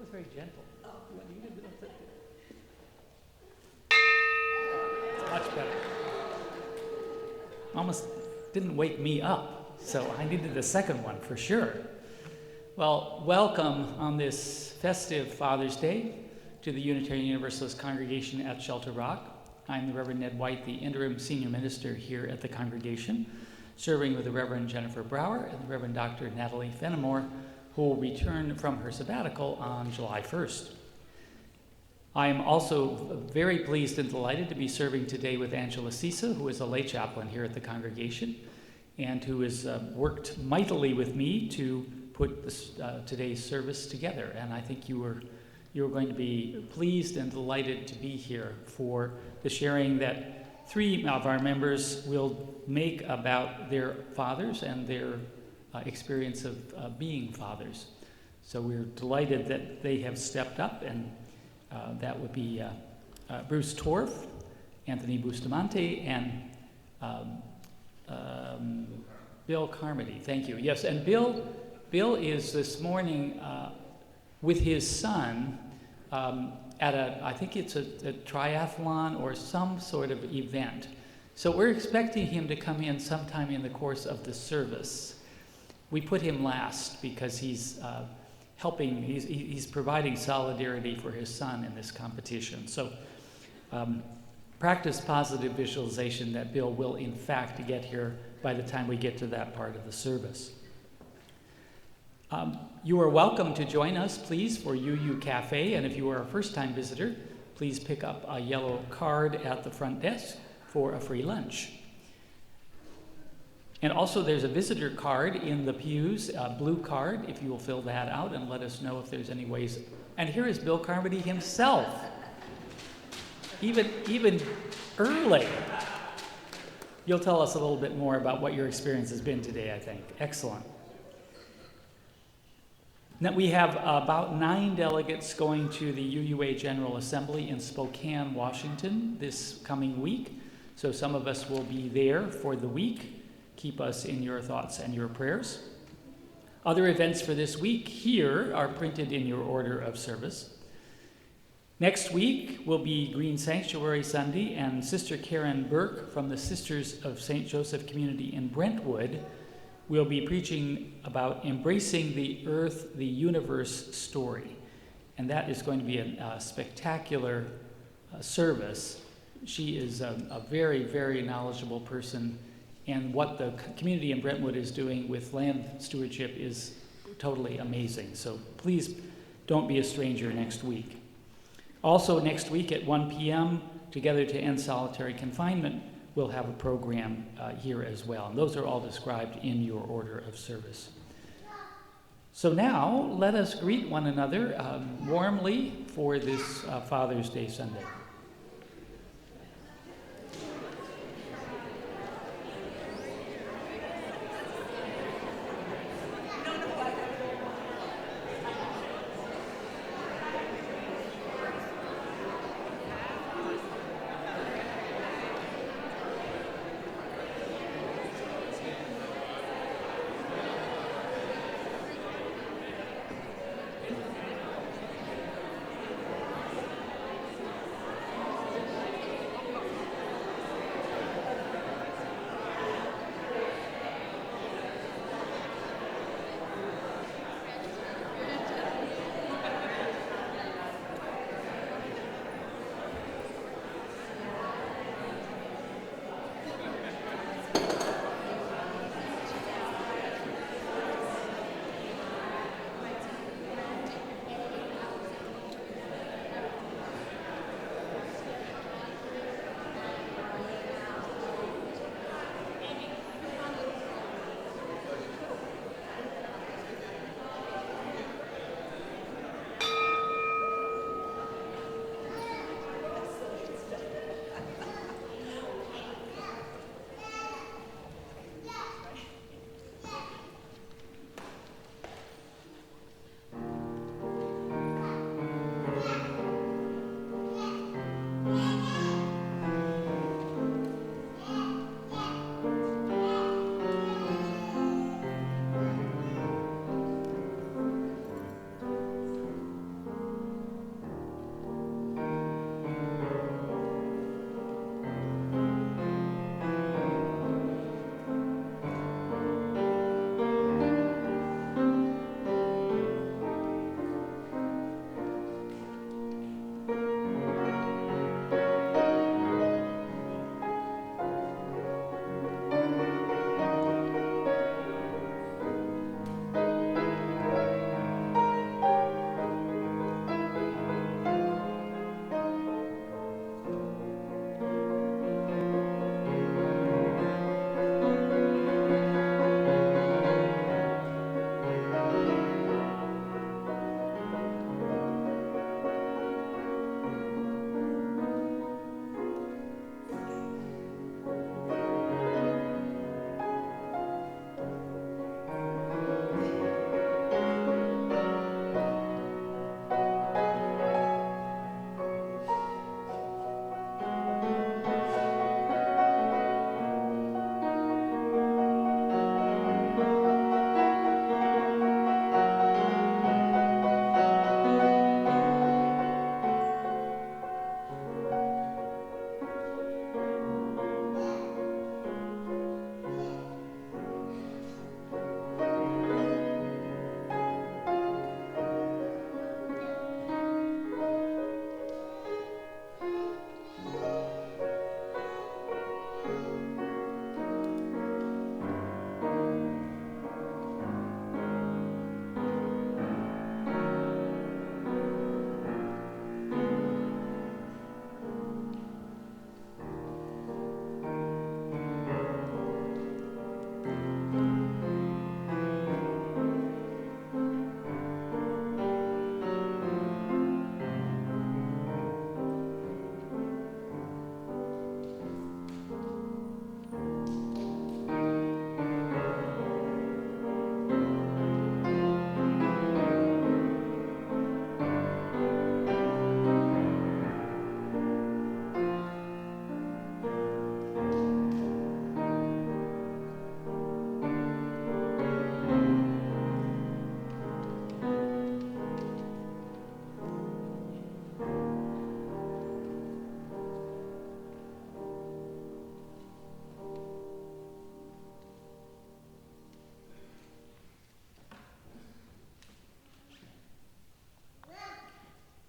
was very gentle. It's much better. Almost didn't wake me up, so I needed the second one for sure. Well, welcome on this festive Father's Day to the Unitarian Universalist congregation at Shelter Rock. I'm the Reverend Ned Wight, the interim senior minister here at the congregation, serving with the Reverend Jennifer Brower and the Reverend Dr. Natalie Fenimore, who will return from her sabbatical on July 1st. I am also very pleased and delighted to be serving today with Angela Cesa, who is a lay chaplain here at the congregation and who has worked mightily with me to put this, today's service together. And I think you are going to be pleased and delighted to be here for the sharing that three of our members will make about their fathers and their experience of being fathers. So we're delighted that they have stepped up, and that would be Bruce Torf, Anthony Bustamante, and Bill Carmody. Thank you. Yes, and Bill is this morning with his son at I think it's a triathlon or some sort of event. So we're expecting him to come in sometime in the course of the service. We put him last because he's helping, he's providing solidarity for his son in this competition. So practice positive visualization that Bill will in fact get here by the time we get to that part of the service. You are welcome to join us, please, for UU Cafe, and if you are a first-time visitor, please pick up a yellow card at the front desk for a free lunch. And also there's a visitor card in the pews, a blue card, if you will fill that out and let us know if there's any ways. And here is Bill Carmody himself, even early. You'll tell us a little bit more about what your experience has been today, I think. Excellent. Now we have about 9 delegates going to the UUA General Assembly in Spokane, Washington this coming week. So some of us will be there for the week. Keep us in your thoughts and your prayers. Other events for this week here are printed in your order of service. Next week will be Green Sanctuary Sunday, and Sister Karen Burke from the Sisters of St. Joseph Community in Brentwood will be preaching about embracing the earth, the universe story. And that is going to be a spectacular service. She is a very, very knowledgeable person, and what the community in Brentwood is doing with land stewardship is totally amazing. So please don't be a stranger next week. Also next week at 1 p.m., Together to End Solitary Confinement, we'll have a program here as well. And those are all described in your order of service. So now let us greet one another warmly for this Father's Day Sunday.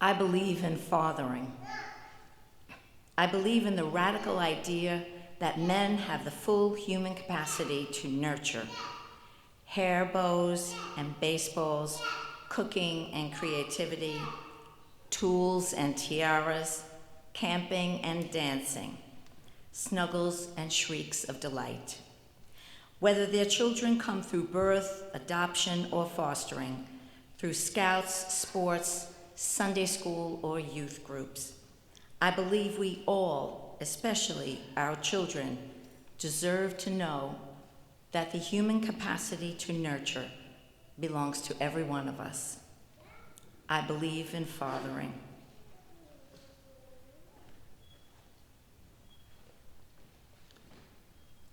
I believe in fathering. I believe in the radical idea that men have the full human capacity to nurture. Hair bows and baseballs, cooking and creativity, tools and tiaras, camping and dancing, snuggles and shrieks of delight. Whether their children come through birth, adoption, or fostering, through scouts, sports, Sunday school, or youth groups, I believe we all, especially our children, deserve to know that the human capacity to nurture belongs to every one of us. I believe in fathering.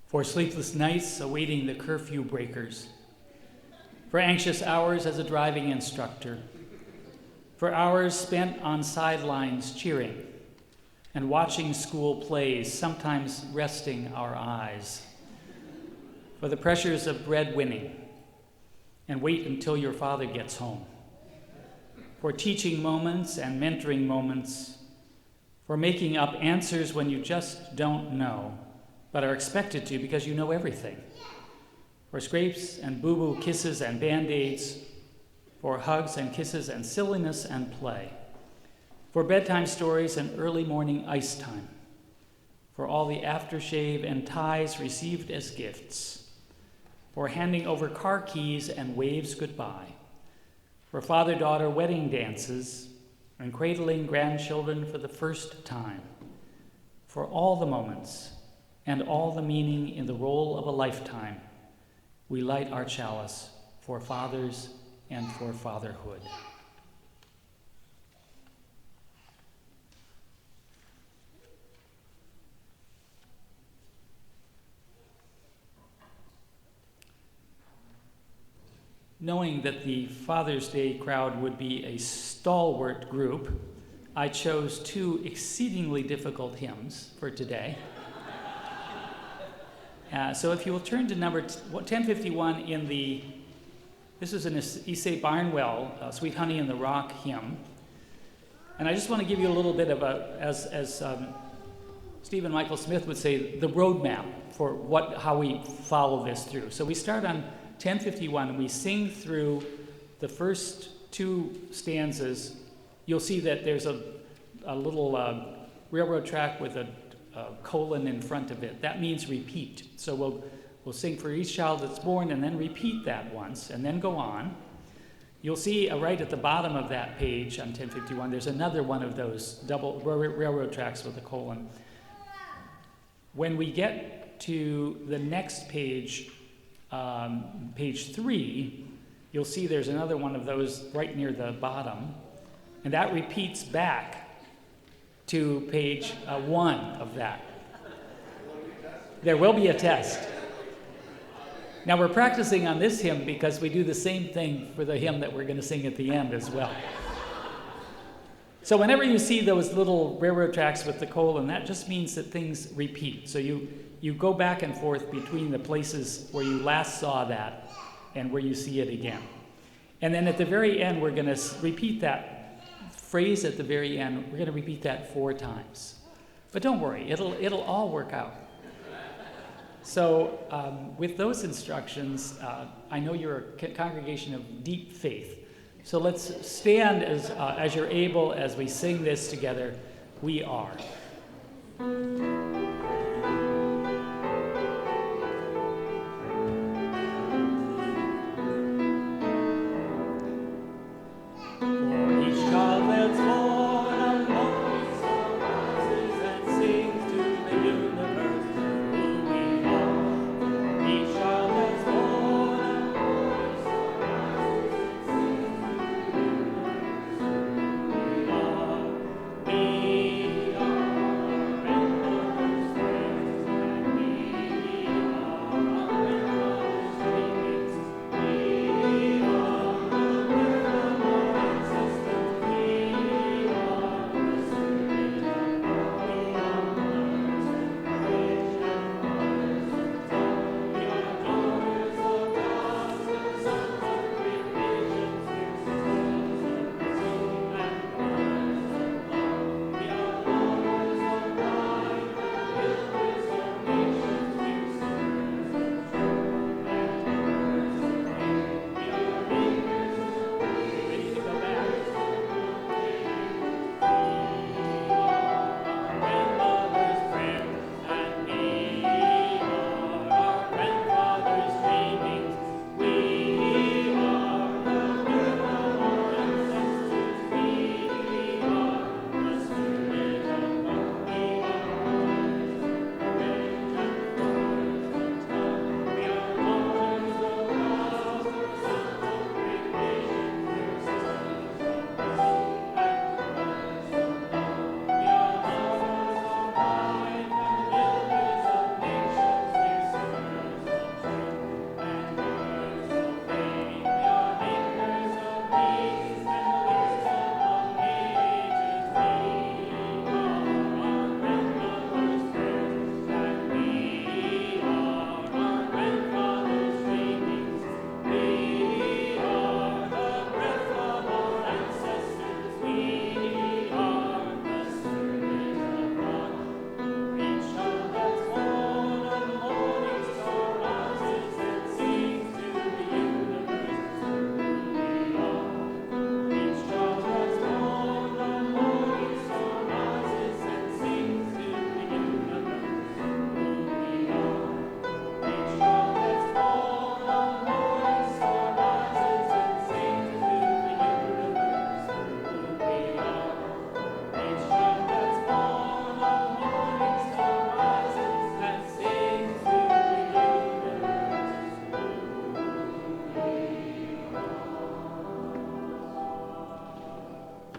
For sleepless nights awaiting the curfew breakers, for anxious hours as a driving instructor, for hours spent on sidelines cheering and watching school plays, sometimes resting our eyes, for the pressures of breadwinning and wait until your father gets home, for teaching moments and mentoring moments, for making up answers when you just don't know, but are expected to because you know everything, for scrapes and boo-boo kisses and Band-Aids, for hugs and kisses and silliness and play, for bedtime stories and early morning ice time, for all the aftershave and ties received as gifts, for handing over car keys and waves goodbye, for father-daughter wedding dances and cradling grandchildren for the first time, for all the moments and all the meaning in the role of a lifetime, we light our chalice for fathers and for fatherhood. Knowing that the Father's Day crowd would be a stalwart group, I chose two exceedingly difficult hymns for today. So if you will turn to number 1051 in the, this is an Issei Barnwell, Sweet Honey in the Rock hymn. And I just want to give you a little bit of a, as Stephen Michael Smith would say, the roadmap for how we follow this through. So we start on 1051 and we sing through the first two stanzas. You'll see that there's a little railroad track with a colon in front of it. That means repeat. So we'll sing for each child that's born and then repeat that once and then go on. You'll see right at the bottom of that page on 1051, there's another one of those double railroad tracks with a colon. When we get to the next page, page 3, you'll see there's another one of those right near the bottom, and that repeats back to page 1 of that. There will be a test. Now we're practicing on this hymn because we do the same thing for the hymn that we're going to sing at the end as well. So whenever you see those little railroad tracks with the colon, that just means that things repeat. So you go back and forth between the places where you last saw that and where you see it again. And then at the very end, we're going to repeat that phrase at the very end. We're going to repeat that 4 times. But don't worry, it'll all work out. So with those instructions, I know you're a congregation of deep faith. So let's stand as you're able as we sing this together. We are.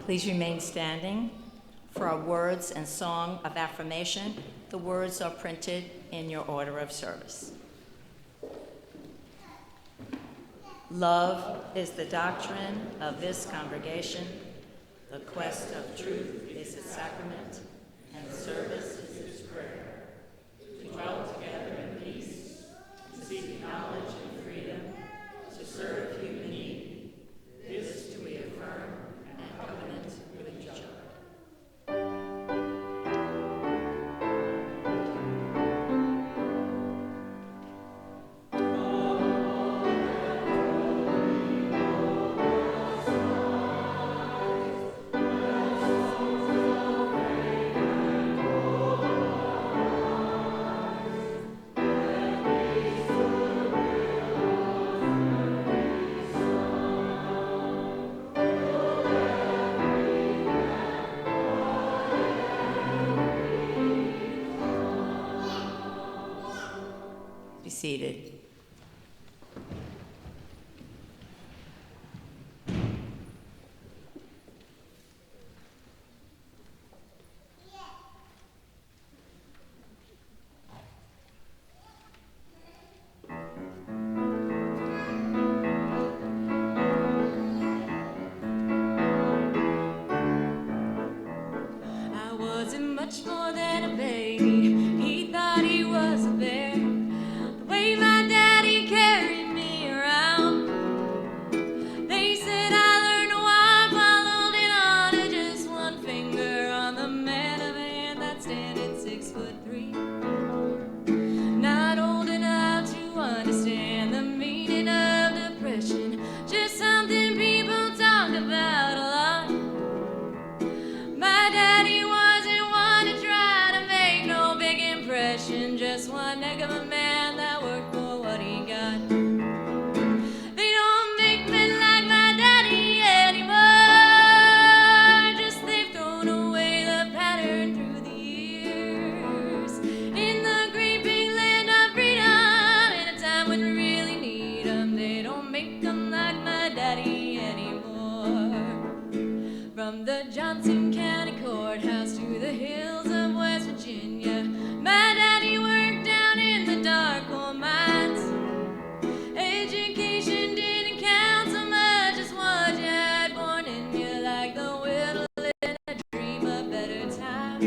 Please remain standing for our words and song of affirmation. The words are printed in your order of service. Love is the doctrine of this congregation. The quest of truth is its sacrament, and service is its prayer. To dwell together in peace, to seek knowledge and freedom, to serve human need. This do we affirm and covenant with each other. Be seated. I wasn't much more than a baby. He thought he was a bear. The way my daddy carried me around. They said I learned to walk while holding on to just one finger on the man of a hand that's standing 6'3". Not old enough to understand the meaning of depression. Just something people talk about a lot. My daddy wasn't one to try to make no big impression. Just one heck of a man that worked for what he got. They don't make men like my daddy anymore. Just they've thrown away the pattern through the years. In the great big land of freedom, in a time when we really need 'em, they don't make 'em like my daddy anymore. From the Johnson County Courthouse to the hills of West Virginia, my daddy worked down in the dark coal mines. Education didn't count so much as what you had born in you, like the will to live and a dream of better times.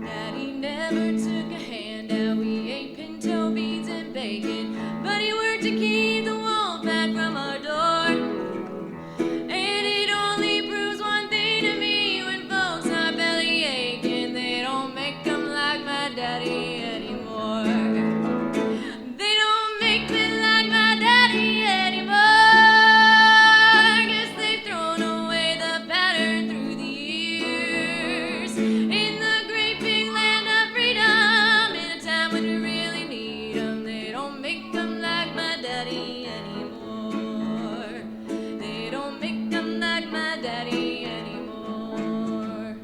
Daddy never took a handout. We ate pinto beans and bacon, but he worked to keep the wolf back from our door. And it only proves one thing to me: when folks are belly aching, they don't make 'em like my daddy anymore. They don't make me like my daddy anymore. Guess they've thrown away the pattern through the years. In the great big land of freedom, in a time when we really need 'em, they don't make 'em like my daddy anymore. They don't make 'em like my daddy anymore.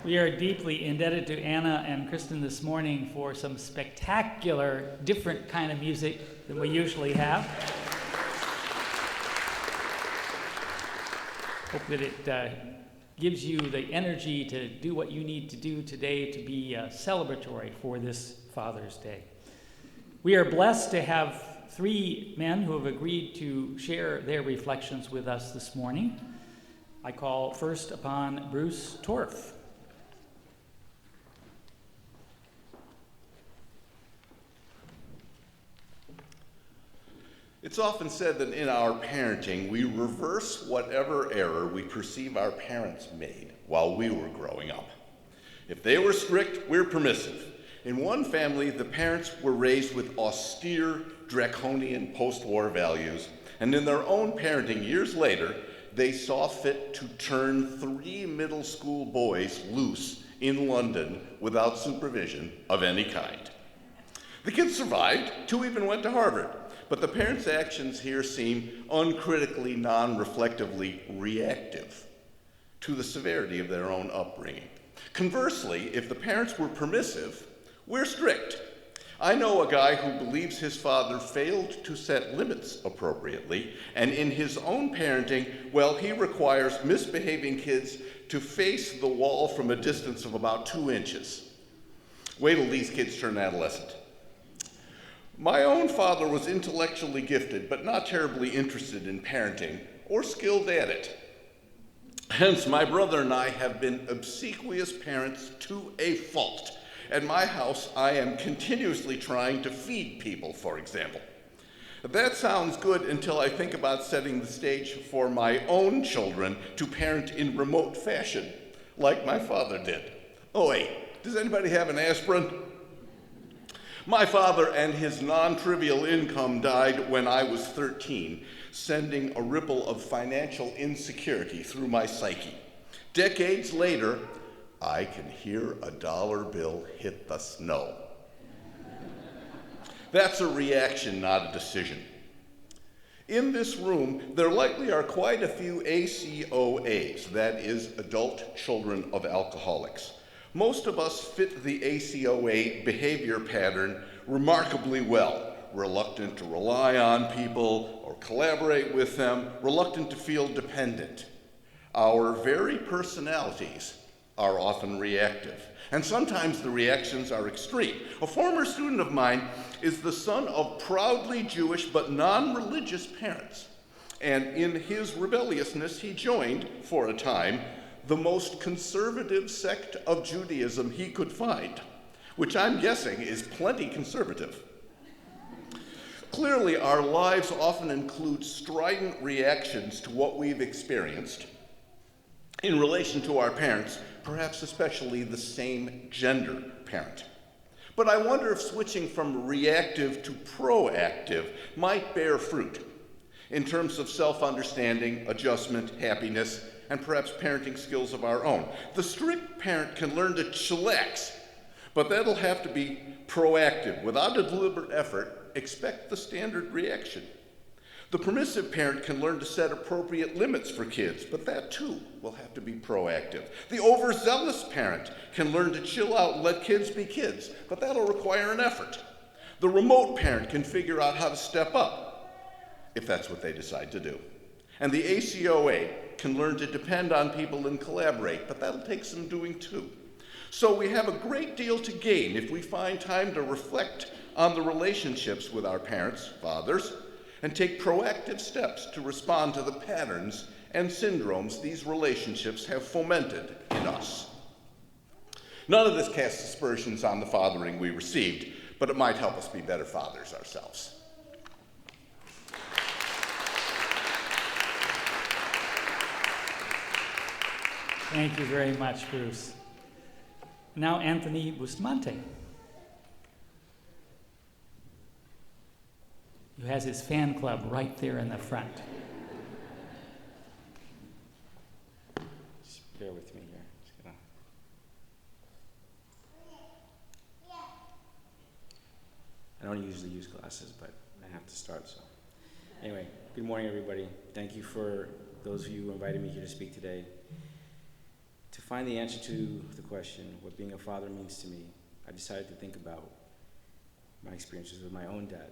We are deeply indebted to Anna and Kristen this morning for some spectacular, different kind of music than we usually have. Hope that it gives you the energy to do what you need to do today to be celebratory for this Father's Day. We are blessed to have three men who have agreed to share their reflections with us this morning. I call first upon Bruce Torf. It's often said that in our parenting, we reverse whatever error we perceive our parents made while we were growing up. If they were strict, we're permissive. In one family, the parents were raised with austere, draconian post-war values, and in their own parenting years later, they saw fit to turn 3 middle school boys loose in London without supervision of any kind. The kids survived, 2 even went to Harvard. But the parents' actions here seem uncritically, non-reflectively reactive to the severity of their own upbringing. Conversely, if the parents were permissive, we're strict. I know a guy who believes his father failed to set limits appropriately, and in his own parenting, well, he requires misbehaving kids to face the wall from a distance of about 2 inches. Wait till these kids turn adolescent. My own father was intellectually gifted, but not terribly interested in parenting or skilled at it. Hence, my brother and I have been obsequious parents to a fault. At my house, I am continuously trying to feed people, for example. That sounds good until I think about setting the stage for my own children to parent in remote fashion, like my father did. Oh wait, does anybody have an aspirin? My father and his non-trivial income died when I was 13, sending a ripple of financial insecurity through my psyche. Decades later, I can hear a dollar bill hit the snow. That's a reaction, not a decision. In this room, there likely are quite a few ACOAs, that is, adult children of alcoholics. Most of us fit the ACOA behavior pattern remarkably well. Reluctant to rely on people or collaborate with them, reluctant to feel dependent. Our very personalities are often reactive, and sometimes the reactions are extreme. A former student of mine is the son of proudly Jewish but non-religious parents, and in his rebelliousness he joined, for a time, the most conservative sect of Judaism he could find, which I'm guessing is plenty conservative. Clearly, our lives often include strident reactions to what we've experienced in relation to our parents, perhaps especially the same gender parent. But I wonder if switching from reactive to proactive might bear fruit in terms of self-understanding, adjustment, happiness, and perhaps parenting skills of our own. The strict parent can learn to chillax, but that'll have to be proactive. Without a deliberate effort, expect the standard reaction. The permissive parent can learn to set appropriate limits for kids, but that too will have to be proactive. The overzealous parent can learn to chill out and let kids be kids, but that'll require an effort. The remote parent can figure out how to step up, if that's what they decide to do. And the ACOA can learn to depend on people and collaborate, but that'll take some doing too. So we have a great deal to gain if we find time to reflect on the relationships with our parents, fathers, and take proactive steps to respond to the patterns and syndromes these relationships have fomented in us. None of this casts aspersions on the fathering we received, but it might help us be better fathers ourselves. Thank you very much, Bruce. Now, Anthony Bustamante, who has his fan club right there in the front. Just bear with me here. I don't usually use glasses, but I have to start, so. Anyway, good morning, everybody. Thank you for those of you who invited me here to speak today. To find the answer to the question, what being a father means to me, I decided to think about my experiences with my own dad.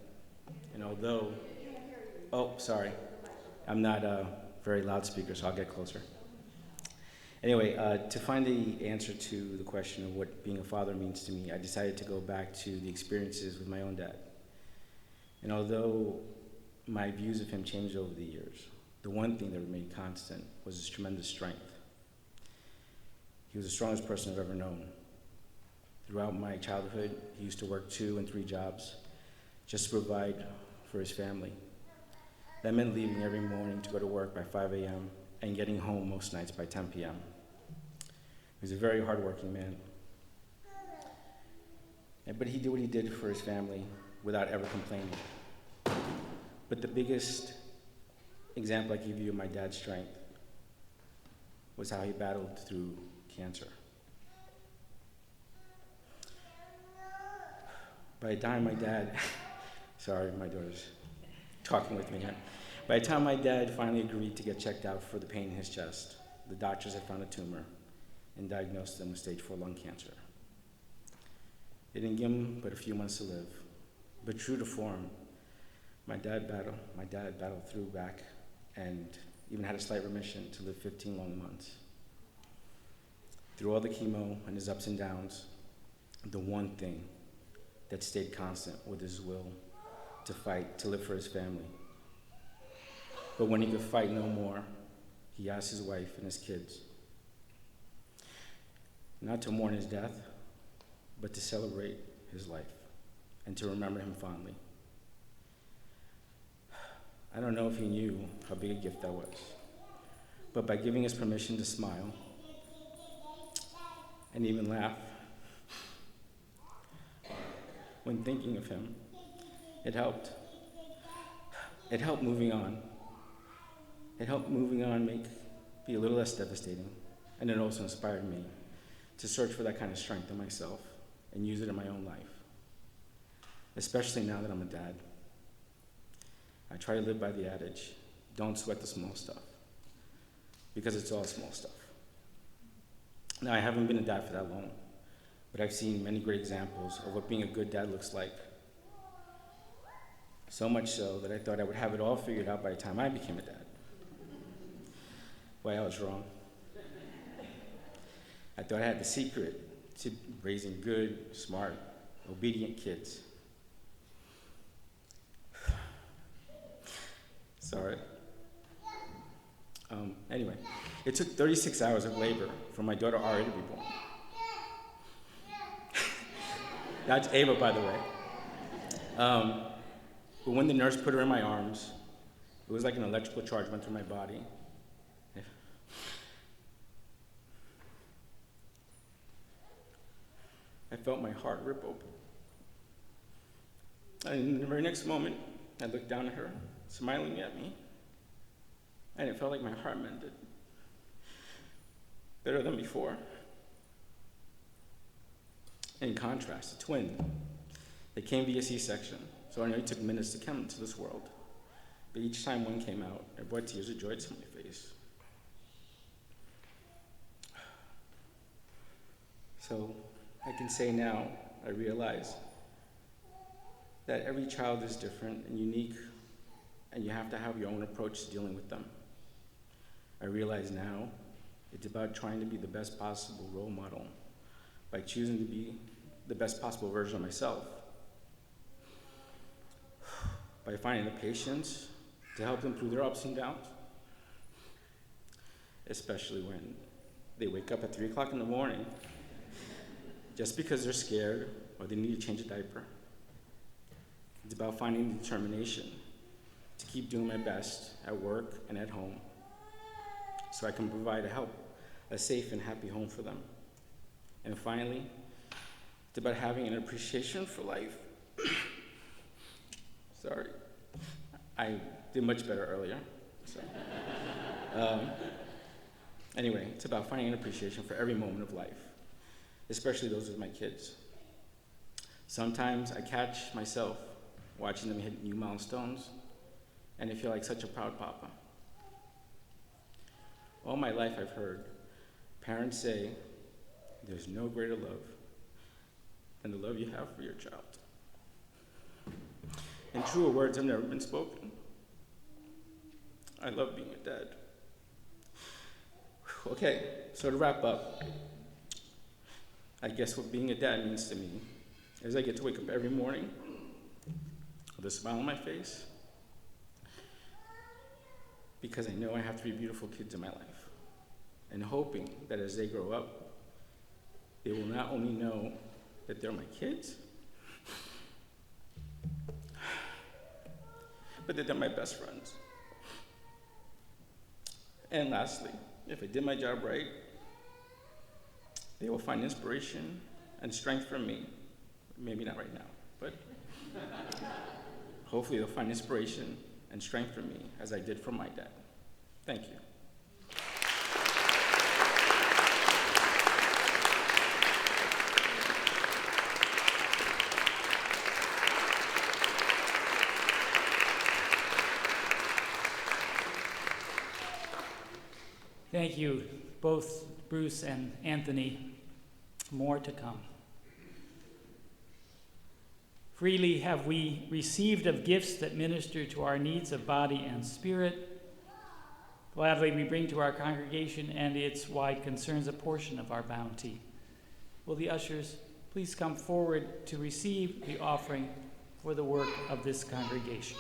And although, I'm not a very loud speaker, so I'll get closer. Anyway, to find the answer to the question of what being a father means to me, I decided to go back to the experiences with my own dad. And although my views of him changed over the years, the one thing that remained constant was his tremendous strength. He was the strongest person I've ever known. Throughout my childhood, he used to work 2 and 3 jobs just to provide for his family. That meant leaving every morning to go to work by 5 a.m. and getting home most nights by 10 p.m. He was a very hardworking man. But he did what he did for his family without ever complaining. But the biggest example I give you of my dad's strength was how he battled through cancer. By the time my dad, sorry, my daughter's talking with me here. By the time my dad finally agreed to get checked out for the pain in his chest, the doctors had found a tumor and diagnosed him with stage 4 lung cancer. They didn't give him but a few months to live. But true to form, my dad battled through back and even had a slight remission to live 15 long months. Through all the chemo and his ups and downs, the one thing that stayed constant was his will to fight, to live for his family. But when he could fight no more, he asked his wife and his kids not to mourn his death, but to celebrate his life and to remember him fondly. I don't know if he knew how big a gift that was, but by giving us permission to smile and even laugh when thinking of him, it helped. It helped moving on. It helped moving on be a little less devastating, and it also inspired me to search for that kind of strength in myself and use it in my own life, especially now that I'm a dad. I try to live by the adage, don't sweat the small stuff, because it's all small stuff. Now, I haven't been a dad for that long, but I've seen many great examples of what being a good dad looks like. So much so that I thought I would have it all figured out by the time I became a dad. Boy, I was wrong. I thought I had the secret to raising good, smart, obedient kids. Sorry. Anyway, it took 36 hours of labor for my daughter Ari to be born. That's Ava, by the way. But when the nurse put her in my arms, it was like an electrical charge went through my body. I felt my heart rip open. And in the very next moment, I looked down at her, smiling at me, and it felt like my heart mended. Better than before. In contrast, a twin. They came via C-section, so I know it took minutes to come into this world. But each time one came out, it brought tears of joy to my face. So I can say now, I realize that every child is different and unique, and you have to have your own approach to dealing with them. I realize now it's about trying to be the best possible role model by choosing to be the best possible version of myself, by finding the patience to help them through their ups and downs, especially when they wake up at 3 o'clock in the morning just because they're scared or they need to change a diaper. It's about finding the determination to keep doing my best at work and at home so I can provide a safe and happy home for them. And finally, it's about having an appreciation for life. Sorry, I did much better earlier. So. Anyway, it's about finding an appreciation for every moment of life, especially those with my kids. Sometimes I catch myself watching them hit new milestones, and I feel like such a proud papa. All my life I've heard parents say, there's no greater love than the love you have for your child. And truer words have never been spoken. I love being a dad. Okay, so to wrap up, I guess what being a dad means to me is I get to wake up every morning with a smile on my face because I know I have 3 beautiful kids in my life, and hoping that as they grow up, they will not only know that they're my kids, but that they're my best friends. And lastly, if I did my job right, they will find inspiration and strength from me. Maybe not right now, but hopefully they'll find inspiration and strength from me as I did from my dad. Thank you. Thank you, both Bruce and Anthony. More to come. Freely have we received of gifts that minister to our needs of body and spirit. Gladly we bring to our congregation and its wide concerns a portion of our bounty. Will the ushers please come forward to receive the offering for the work of this congregation.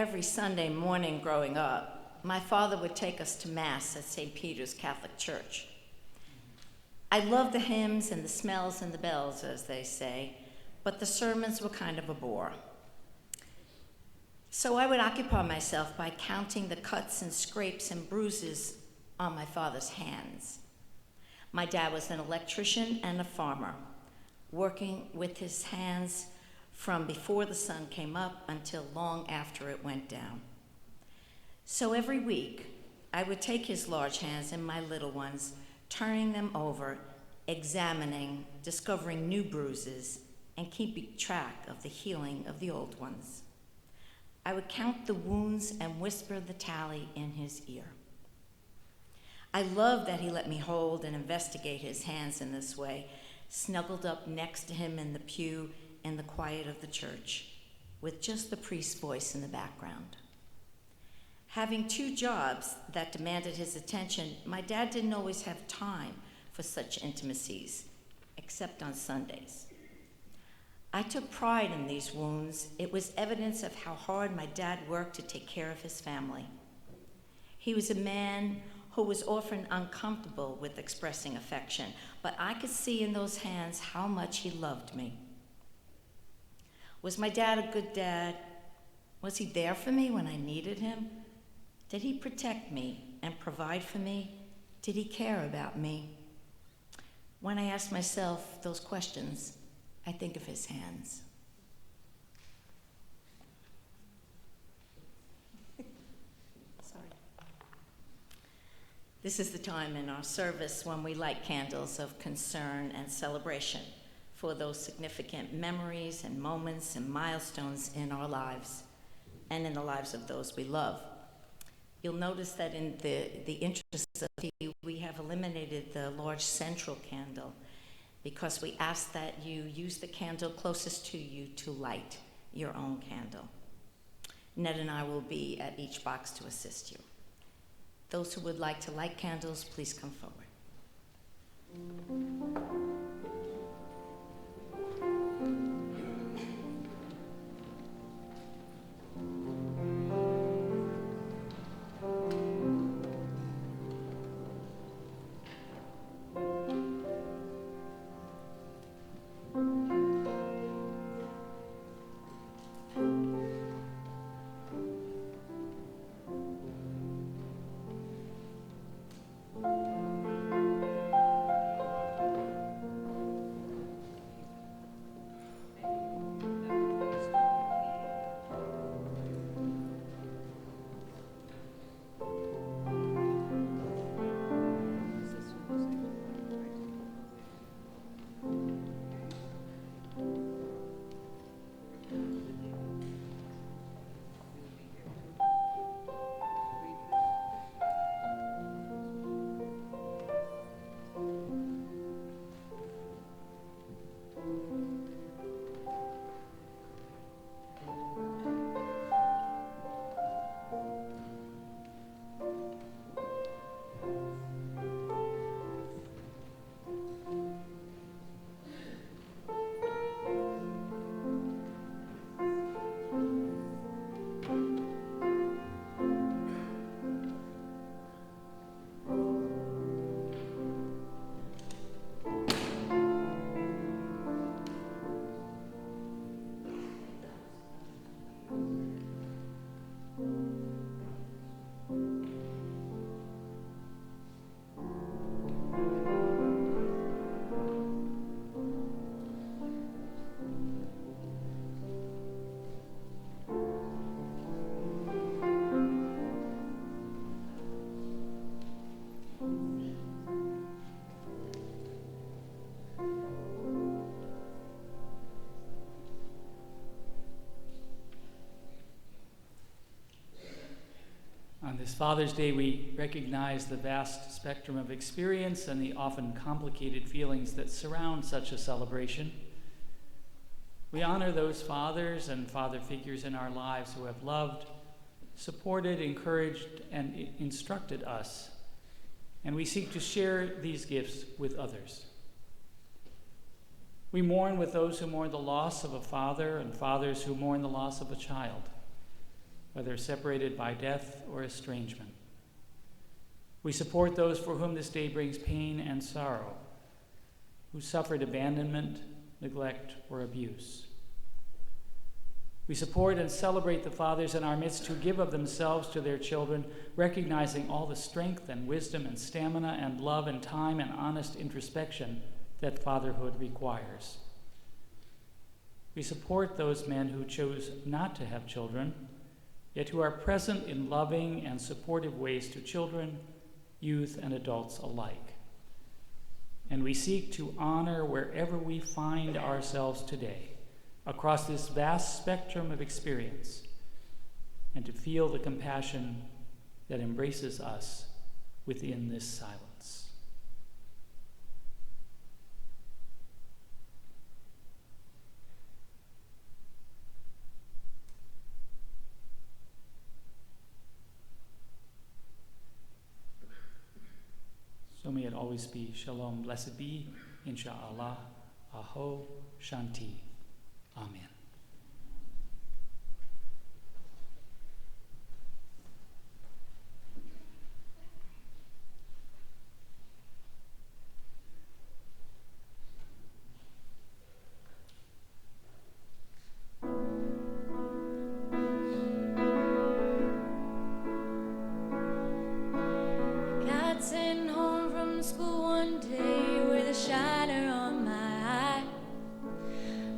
Every Sunday morning growing up, my father would take us to Mass at St. Peter's Catholic Church. I loved the hymns and the smells and the bells, as they say, but the sermons were kind of a bore. So I would occupy myself by counting the cuts and scrapes and bruises on my father's hands. My dad was an electrician and a farmer, working with his hands from before the sun came up until long after it went down. So every week, I would take his large hands and my little ones, turning them over, examining, discovering new bruises, and keeping track of the healing of the old ones. I would count the wounds and whisper the tally in his ear. I loved that he let me hold and investigate his hands in this way, snuggled up next to him in the pew in the quiet of the church, with just the priest's voice in the background. Having 2 jobs that demanded his attention, my dad didn't always have time for such intimacies, except on Sundays. I took pride in these wounds. It was evidence of how hard my dad worked to take care of his family. He was a man who was often uncomfortable with expressing affection, but I could see in those hands how much he loved me. Was my dad a good dad? Was he there for me when I needed him? Did he protect me and provide for me? Did he care about me? When I ask myself those questions, I think of his hands. Sorry. This is the time in our service when we light candles of concern and celebration for those significant memories and moments and milestones in our lives and in the lives of those we love. You'll notice that in the interest of tea, we have eliminated the large central candle because we ask that you use the candle closest to you to light your own candle. Ned and I will be at each box to assist you. Those who would like to light candles, please come forward. On this Father's Day, we recognize the vast spectrum of experience and the often complicated feelings that surround such a celebration. We honor those fathers and father figures in our lives who have loved, supported, encouraged, and instructed us, and we seek to share these gifts with others. We mourn with those who mourn the loss of a father and fathers who mourn the loss of a child. whether separated by death or estrangement. We support those for whom this day brings pain and sorrow, who suffered abandonment, neglect, or abuse. We support and celebrate the fathers in our midst who give of themselves to their children, recognizing all the strength and wisdom and stamina and love and time and honest introspection that fatherhood requires. We support those men who chose not to have children, yet who are present in loving and supportive ways to children, youth, and adults alike. And we seek to honor wherever we find ourselves today, across this vast spectrum of experience, and to feel the compassion that embraces us within this silence. So may it always be Shalom, blessed be, Insha'Allah, Aho, Shanti. Amen. Got sent home from school one day with a shiner on my eye.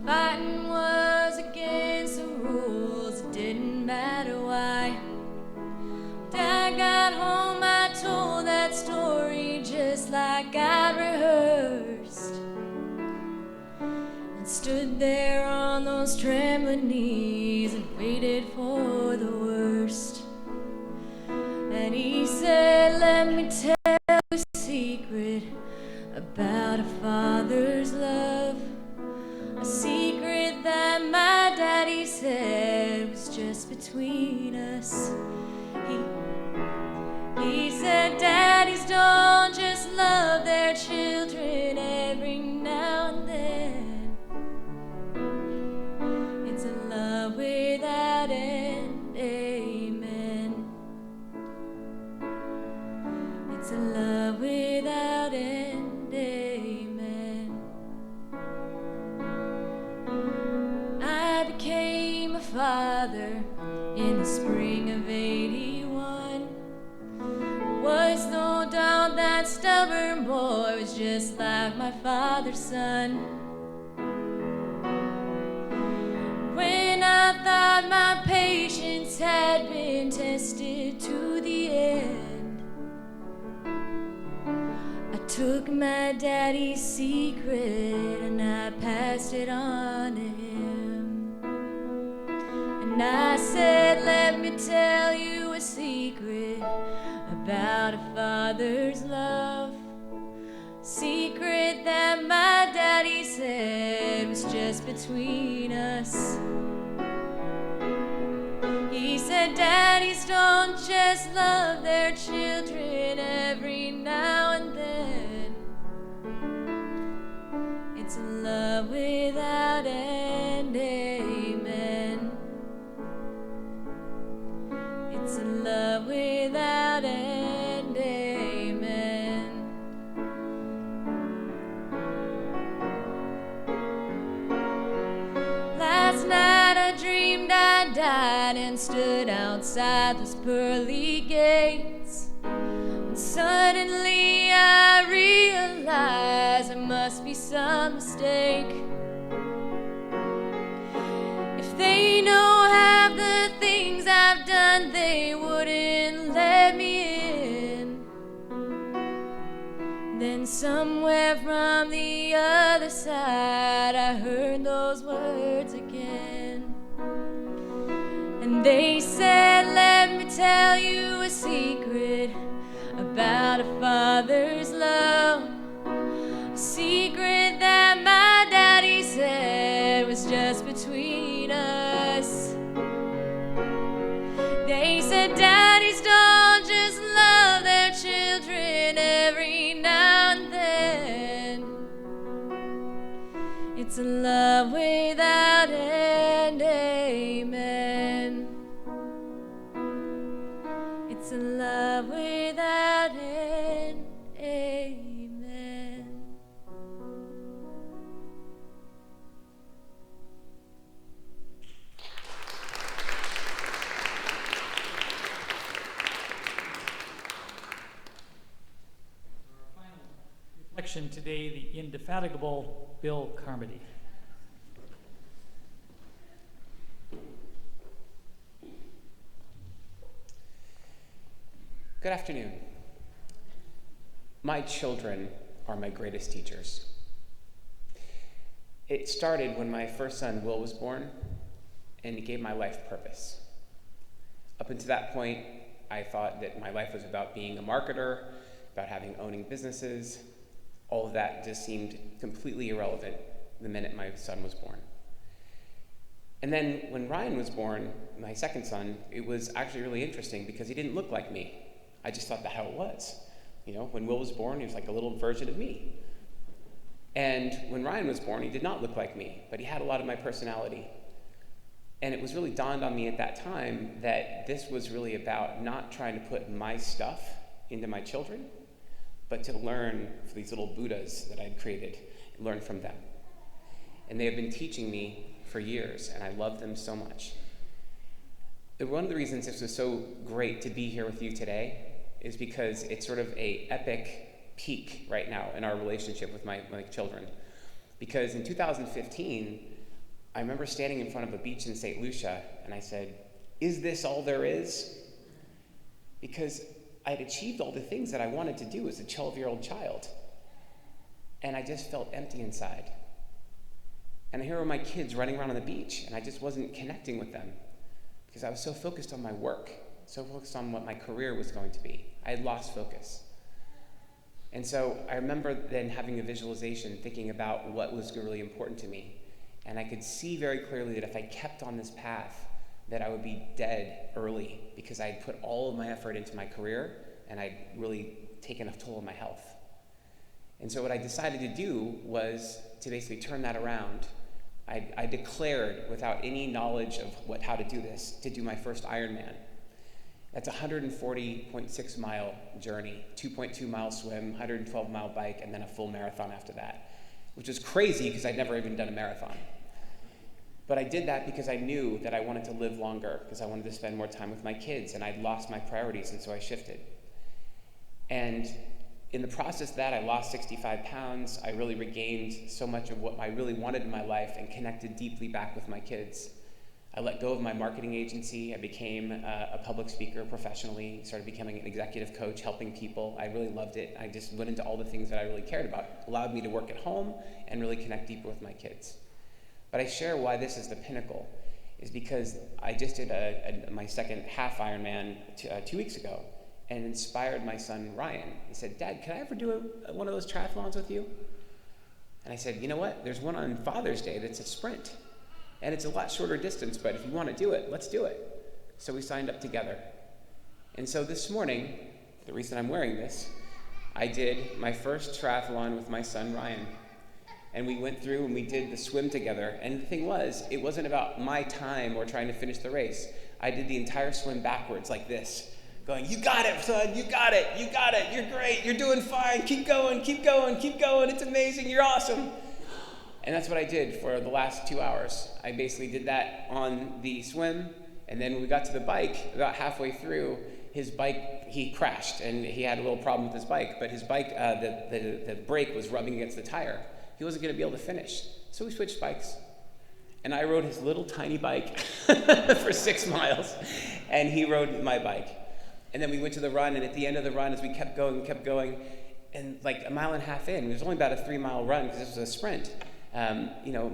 Fighting was against the rules, it didn't matter why. Dad got home, I told that story just like I'd rehearsed, and stood there on those trembling knees and waited for the worst. And he said, let me tell you a secret about a father's love. A secret that my daddy said was just between us. He said daddies don't just love their children every now and then. It's a love without end, amen. It's a love without end, amen. I became a father in the spring of '81. Was no doubt that stubborn boy was just like my father's son. When I thought my patience had been tested to the end, I took my daddy's secret and I passed it on to him. And I said, let me tell you a secret about a father's love. Secret that my daddy said was just between us. He said daddies don't just love their children every now and then. It's a love without end, amen. It's a love without end, amen. Last night I dreamed I died and stood outside those pearly gates. And suddenly I realized there must be some mistake. If they know half the things I've done, they wouldn't let me in. Then somewhere from the other side I heard those words again. And they said, let me tell you a secret about a father's love. A secret that my daddy said was just between us. They said daddies don't just love their children every now and then. It's a love without end, amen. It's a love without end. Amen. Reflection today, the indefatigable Bill Carmody. Good afternoon. My children are my greatest teachers. It started when my first son, Will, was born, and it gave my life purpose. Up until that point, I thought that my life was about being a marketer, about owning businesses. All of that just seemed completely irrelevant the minute my son was born. And then when Ryan was born, my second son, it was actually really interesting because he didn't look like me. I just thought that's how it was. You know, when Will was born, he was like a little version of me. And when Ryan was born, he did not look like me, but he had a lot of my personality. And it was really dawned on me at that time that this was really about not trying to put my stuff into my children, but to learn from these little Buddhas that I'd created, and learn from them. And they have been teaching me for years, and I love them so much. And one of the reasons this was so great to be here with you today is because it's sort of an epic peak right now in our relationship with my children. Because in 2015, I remember standing in front of a beach in St. Lucia, and I said, "Is this all there is?" Because I'd achieved all the things that I wanted to do as a 12-year-old child. And I just felt empty inside. And here were my kids running around on the beach, and I just wasn't connecting with them because I was so focused on my work, so focused on what my career was going to be. I had lost focus. And so I remember then having a visualization, thinking about what was really important to me. And I could see very clearly that if I kept on this path, that I would be dead early because I had put all of my effort into my career and I'd really taken a toll on my health. And so what I decided to do was to basically turn that around. I declared, without any knowledge of how to do this, to do my first Ironman. That's a 140.6 mile journey, 2.2 mile swim, 112 mile bike, and then a full marathon after that, which is crazy because I'd never even done a marathon. But I did that because I knew that I wanted to live longer, because I wanted to spend more time with my kids, and I'd lost my priorities, and so I shifted. And in the process of that, I lost 65 pounds. I really regained so much of what I really wanted in my life and connected deeply back with my kids. I let go of my marketing agency. I became a public speaker professionally, started becoming an executive coach, helping people. I really loved it. I just went into all the things that I really cared about. It allowed me to work at home and really connect deeper with my kids. But I share why this is the pinnacle is because I just did my second half Ironman 2 weeks ago and inspired my son, Ryan. He said, "Dad, can I ever do one of those triathlons with you?" And I said, "You know what? There's one on Father's Day that's a sprint. And it's a lot shorter distance, but if you want to do it, let's do it." So we signed up together. And so this morning, the reason I'm wearing this, I did my first triathlon with my son, Ryan. And we went through and we did the swim together. And the thing was, it wasn't about my time or trying to finish the race. I did the entire swim backwards like this, going, "You got it, son, you got it, you're great, you're doing fine, keep going, it's amazing, you're awesome." And that's what I did for the last 2 hours. I basically did that on the swim, and then when we got to the bike, about halfway through, his bike, he crashed, and he had a little problem with his bike, but his bike, the brake was rubbing against the tire. He wasn't gonna be able to finish. So we switched bikes. And I rode his little tiny bike for 6 miles, and he rode my bike. And then we went to the run, and at the end of the run, as we kept going, and like a mile and a half in, it was only about a 3-mile run because this was a sprint. A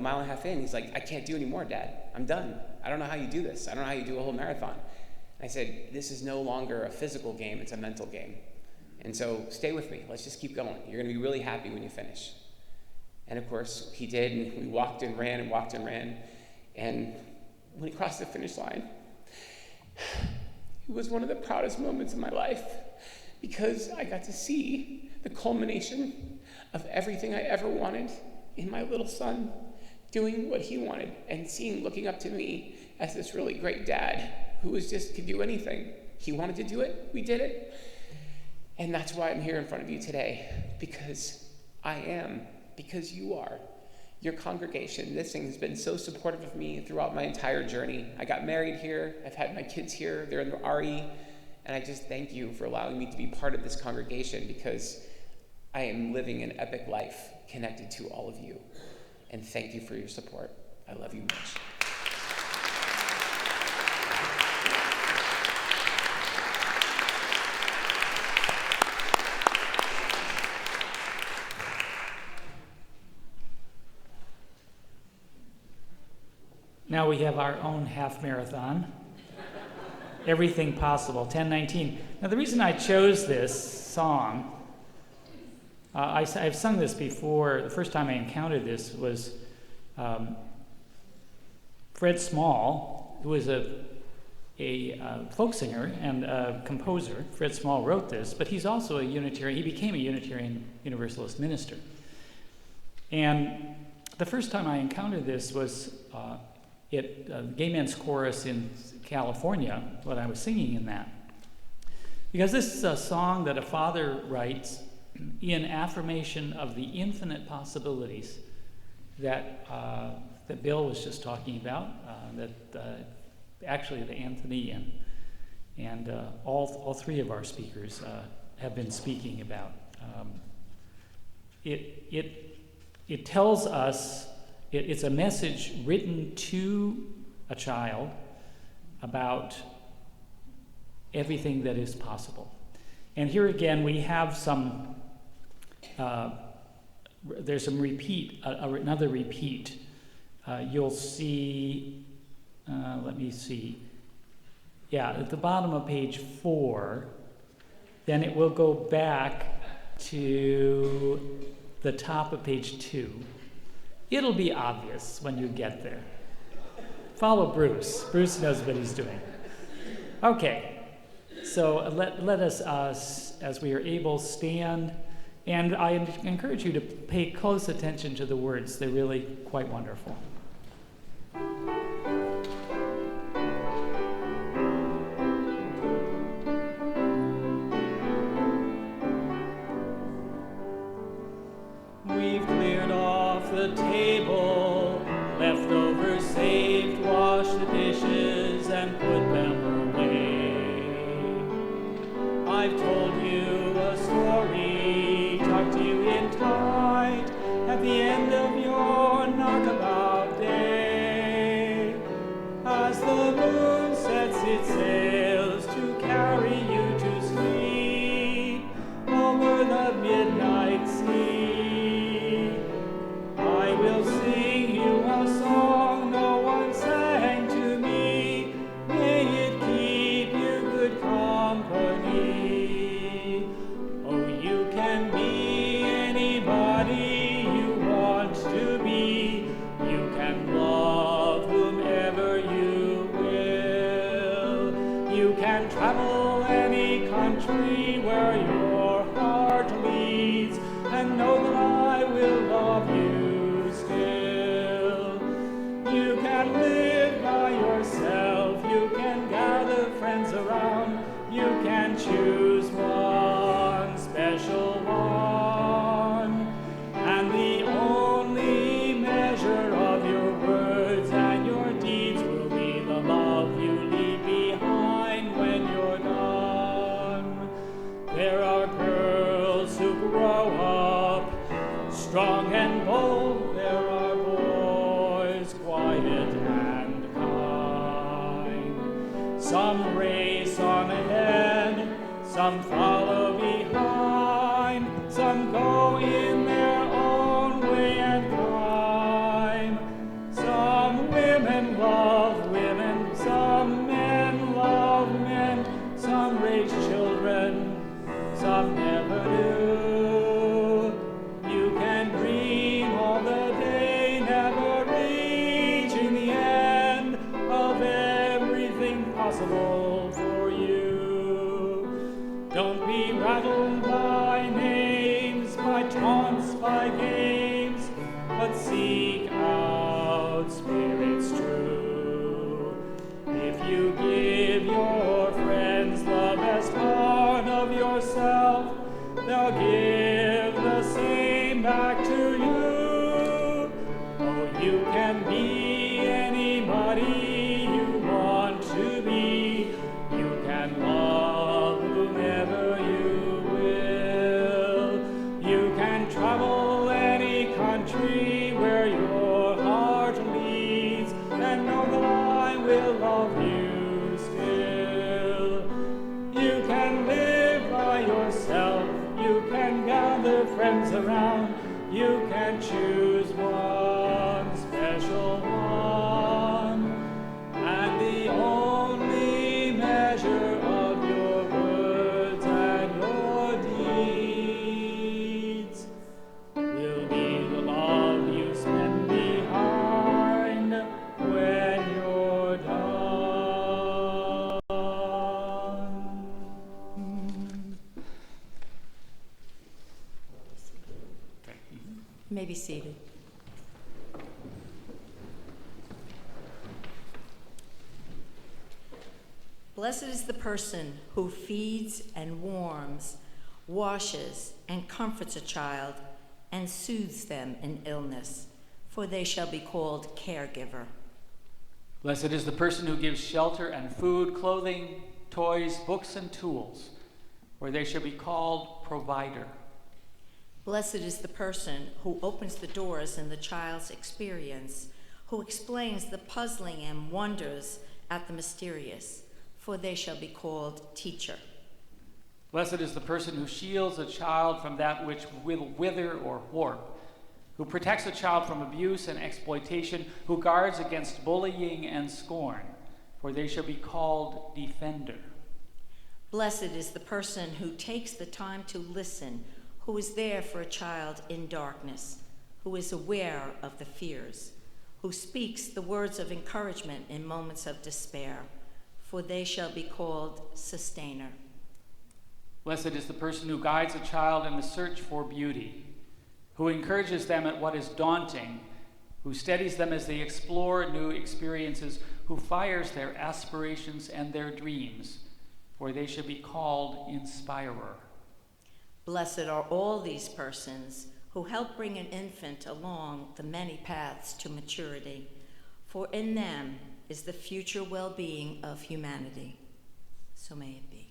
mile and a half in, he's like, "I can't do any more, Dad. I'm done. I don't know how you do this. I don't know how you do a whole marathon." And I said, "This is no longer a physical game, it's a mental game. And so stay with me. Let's just keep going. You're gonna be really happy when you finish." And of course, he did, and we walked and ran. And when he crossed the finish line, it was one of the proudest moments of my life because I got to see the culmination of everything I ever wanted in my little son doing what he wanted and looking up to me as this really great dad who could do anything. He wanted to do it, we did it. And that's why I'm here in front of you today, because I am, because you are. Your congregation, this thing has been so supportive of me throughout my entire journey. I got married here, I've had my kids here, they're in the RE, and I just thank you for allowing me to be part of this congregation, because I am living an epic life connected to all of you. And thank you for your support. I love you much. Now we have our own half marathon. Everything Possible, 10:19. Now the reason I chose this song, I've sung this before. The first time I encountered this was Fred Small, who was a folk singer and a composer. Fred Small wrote this, but he's also a Unitarian. He became a Unitarian Universalist minister. And the first time I encountered this was at Gay Men's Chorus in California, when I was singing in that. Because this is a song that a father writes in affirmation of the infinite possibilities that Bill was just talking about, actually that Anthony and all three of our speakers have been speaking about. It tells us, it's a message written to a child about everything that is possible. And here again, we have some, there's some repeat, another repeat. You'll see, let me see. Yeah, at the bottom of page 4, then it will go back to the top of page 2. It'll be obvious when you get there. Follow Bruce. Bruce knows what he's doing. Okay, so let us, as we are able, stand. And I encourage you to pay close attention to the words. They're really quite wonderful. We've cleared off the table, leftovers saved, washed the dishes and put them away. I've told you a story, tucked you in tight at the end of your knockabout day. As the moon sets its sails to carry you to sleep over the midnight sea, I will sing you a song no one sang to me. May it keep you good company. Oh, you can be anybody you want to be. You can love whomever you will. You can travel any country where your heart leads, and know that I will love you still. You can live by yourself, you can gather friends around, you can choose one special one, and the only measure of your words and your deeds will be the love you leave behind when you're done. There are girls who grow up strong and bold, there are boys quiet and kind. Some race on ahead, some follow behind, some go in their own way and climb. Some women love women, some men love men, some raise children, some never do. You can dream all the day, never reaching the end of everything possible for you. Don't be rattled by names, by taunts, by games, but seek out spirits true. If you give your friends the around. You can choose one special one, and the only measure of your words and your deeds will be the love you spend behind when you're done. You may be seated. Blessed is the person who feeds and warms, washes and comforts a child, and soothes them in illness, for they shall be called caregiver. Blessed is the person who gives shelter and food, clothing, toys, books, and tools, for they shall be called provider. Blessed is the person who opens the doors in the child's experience, who explains the puzzling and wonders at the mysterious, for they shall be called teacher. Blessed is the person who shields a child from that which will wither or warp, who protects a child from abuse and exploitation, who guards against bullying and scorn, for they shall be called defender. Blessed is the person who takes the time to listen, who is there for a child in darkness, who is aware of the fears, who speaks the words of encouragement in moments of despair, for they shall be called sustainer. Blessed is the person who guides a child in the search for beauty, who encourages them at what is daunting, who steadies them as they explore new experiences, who fires their aspirations and their dreams, for they shall be called inspirer. Blessed are all these persons who help bring an infant along the many paths to maturity, for in them is the future well-being of humanity. So may it be.